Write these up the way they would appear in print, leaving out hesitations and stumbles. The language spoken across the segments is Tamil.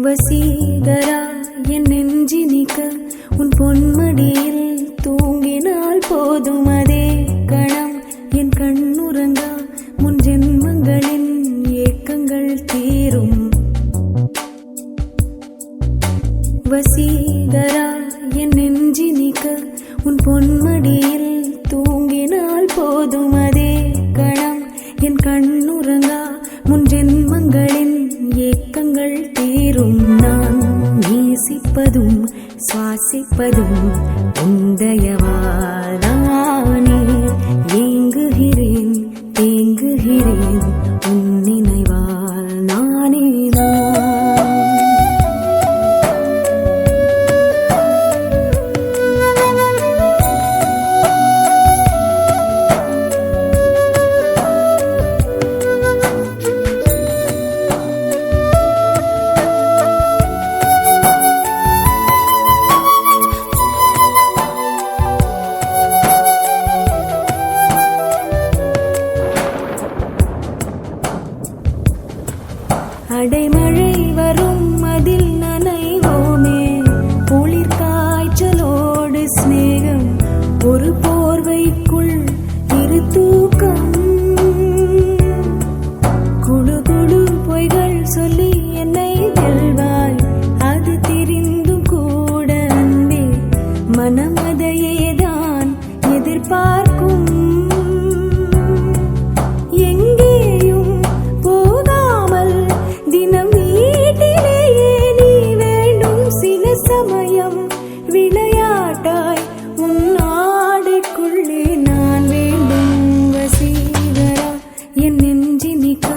வசீகரா என் நெஞ்சினிக்க உன் பொன்மடியில் தூங்கினால் போதும் அதே கணம் என் கண்ணுறங்கா முன் ஜென்மங்களின் ஏக்கங்கள் தீரும். வசீகரா என் நெஞ்சினிக்க உன் பொன்மடியில் தூங்கினால் போதும் அதே கணம் என் கண்ணுறங்கா முன் ஜென்மங்களின் ஏக்கங்கள் தீரும். நான் நேசிப்பதும் சுவாசிப்பதும் உந்தயவாதானே. ஏங்குகிறேன் தேங்குகிறேன் உன் நினைவால் நானே அடைமழை வரும் அதில் நனைவோமே. குளிர் காய்ச்சலோடு சிநேகம் ஒரு போர்வைக்குள் இரு தூக்கம். குழு குழு பொய்கள் சொல்லி என்னை வெல்வாய். அது தெரிந்தும் கூட அன்பே மனம் அதையேதான் எதிர்பார்க்கும். சமயம் விளையாட்டாய் உன் ஆடைக்குள்ளே நான் வேண்டும். வசீகரா என் நெஞ்சினிக்க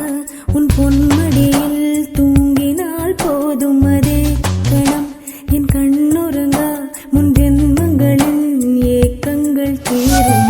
உன் பொன்மடியில் தூங்கினால் போதும் அதே கணம் என் கண்ணுறங்கா முன் ஜென்மங்களின் ஏக்கங்கள் தீரும்.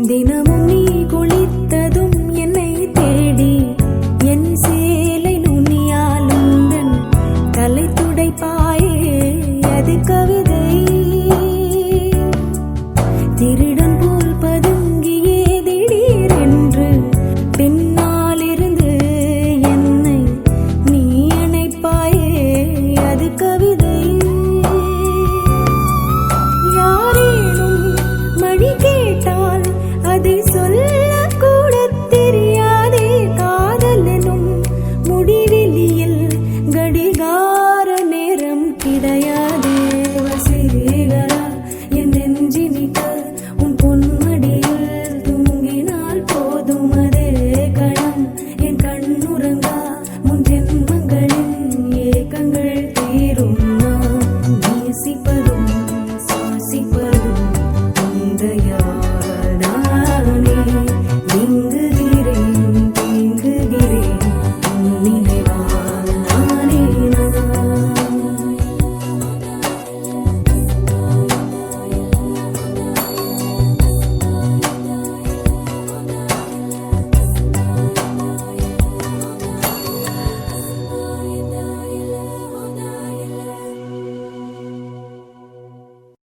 தினமும் நீ குளித்ததும் என்னை தேடி என் சேலை நுனியால் உந்தன் தலை துடைப்பாயே. அது கவிதை திருடன் போல் பதுங்கியே திடீரென்று பின்னாலிருந்து என்னை நீ அணைப்பாயே. அது கவிதை யாரேனும் மணி கேட்டால் அதை சொல்லக்கூட தெரியாதே. காதல் எனும் முடிவெளியில் கடிகார நேரம் கிடையாதே. வசீகரா என் நெஞ்சினிக்க உன் பொன்மடியில் தூங்கினால் போதும் அதே கணம் என் கண்ணுறங்கா முன் ஜென்மங்களின்